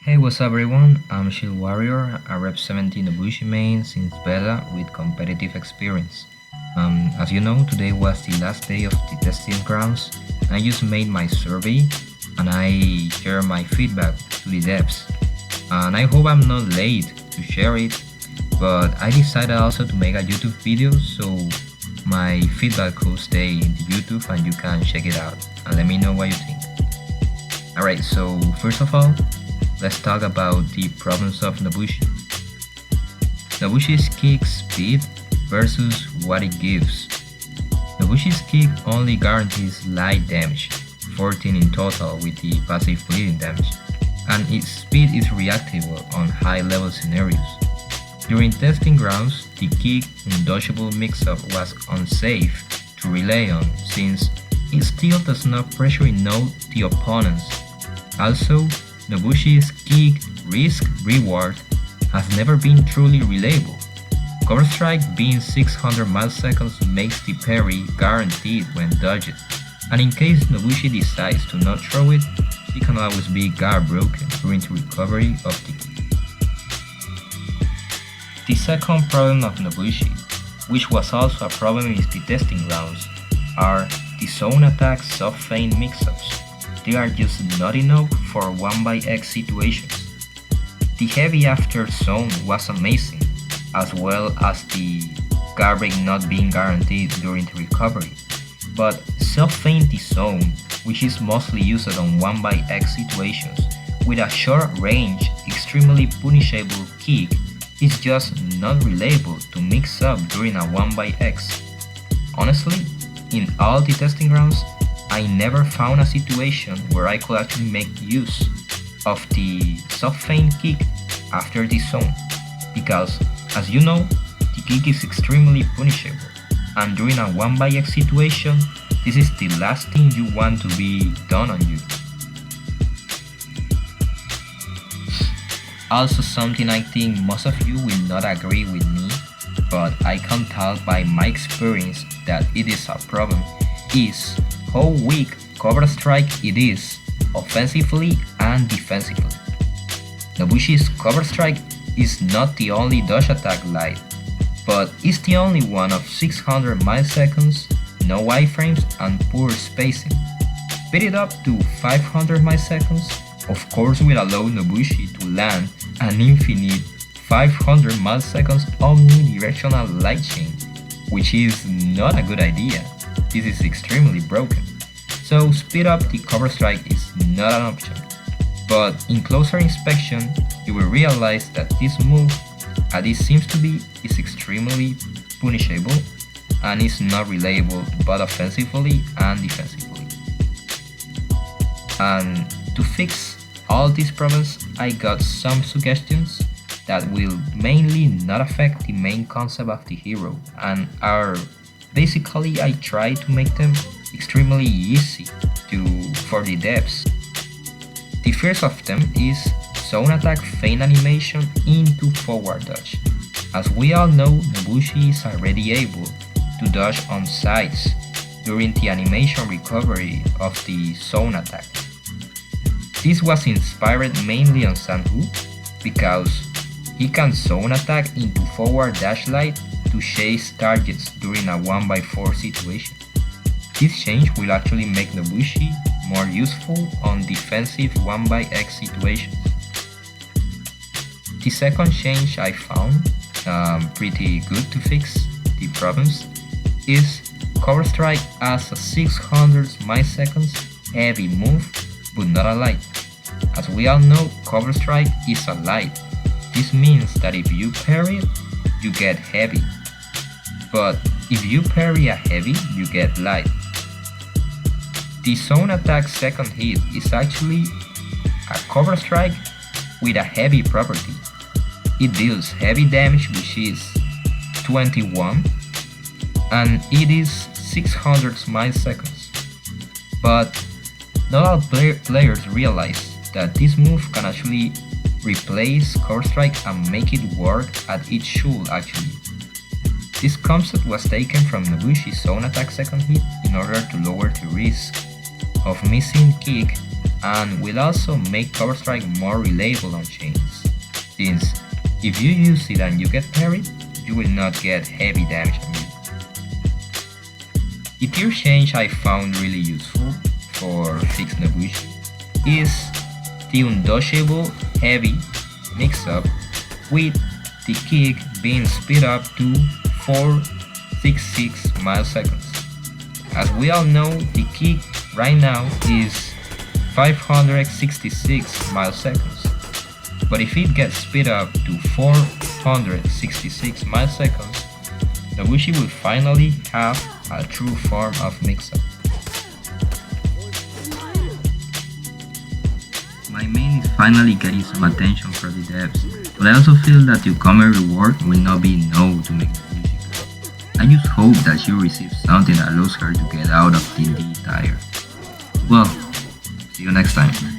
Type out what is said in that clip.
Hey, what's up everyone? I'm Shield Warrior, a Rep 17 Nobushi main since beta with competitive experience. As you know, today was the last day of the testing grounds. I just made my survey and I share my feedback to the devs. And I hope I'm not late to share it, but I decided also to make a YouTube video so my feedback could stay in the YouTube and you can check it out and let me know what you think. Alright, so first of all, let's talk about the problems of Nobushi. Nobushi's kick speed versus what it gives. Nobushi's kick only guarantees light damage, 14 in total with the passive bleeding damage, and its speed is reactable on high level scenarios. During testing grounds, the kick undodgeable mix-up was unsafe to rely on since it still does not pressure enough the opponents. Also, Nobushi's kick risk-reward has never been truly reliable. Cover strike being 600 milliseconds makes the parry guaranteed when dodged, and in case Nobushi decides to not throw it, she can always be guard broken during the recovery of the kick. The second problem of Nobushi, which was also a problem in the testing grounds, are the zone attack soft feint mix-ups. They are just not enough for 1x situations. The heavy after zone was amazing, as well as the guard break not being guaranteed during the recovery. But soft feint the zone, which is mostly used on 1x situations, with a short range, extremely punishable kick, is just not reliable to mix up during a 1x. Honestly, in all the testing grounds, I never found a situation where I could actually make use of the soft feint kick after the zone, because as you know, the kick is extremely punishable, and during a 1x situation, this is the last thing you want to be done on you. Also, something I think most of you will not agree with me, but I can tell by my experience that it is a problem, is how weak cover strike it is, offensively and defensively. Nobushi's cover strike is not the only dodge attack light, but is the only one of 600 milliseconds, no iframes and poor spacing. Speed it up to 500 milliseconds, of course will allow Nobushi to land an infinite 500 milliseconds omnidirectional light chain, which is not a good idea. This is extremely broken. So speed up the cover strike is not an option. But in closer inspection, you will realize that this move, as it seems to be, is extremely punishable and is not reliable both offensively and defensively. And to fix all these problems, I got some suggestions that will mainly not affect the main concept of the hero and are basically I try to make them extremely easy for the devs. The first of them is zone attack feint animation into forward dodge. As we all know, Nobushi is already able to dodge on sides during the animation recovery of the zone attack. This was inspired mainly on Sanhu because he can zone attack into forward dash light to chase targets during a 1x4 situation. This change will actually make Nobushi more useful on defensive 1x situations. The second change I found pretty good to fix the problems is cover strike as a 600 milliseconds heavy move but not a light. As we all know, cover strike is a light. This means that if you parry it, you get heavy. But if you parry a heavy, you get light. The zone attack second hit is actually a cover strike with a heavy property. It deals heavy damage, which is 21, and it is 600 milliseconds. But not all players realize that this move can actually replace cover strike and make it work as it should actually. This concept was taken from Nobushi's zone attack second hit in order to lower the risk of missing kick and will also make Counter-Strike more reliable on chains, since if you use it and you get parried, you will not get heavy damage on you. The tier change I found really useful for fix Nobushi is the undodgeable heavy mix-up with the kick being speed up to 466 milliseconds. As we all know, the kick right now is 566 milliseconds, but if it gets speed up to 466 milliseconds, Nobushi will finally have a true form of mix-up. My main is finally getting some attention from the devs, but I also feel that newcomer Rework will not be enough to make Nobushi good. I just hope that she receives something that allows her to get out of D&D tired. Well, see you next time.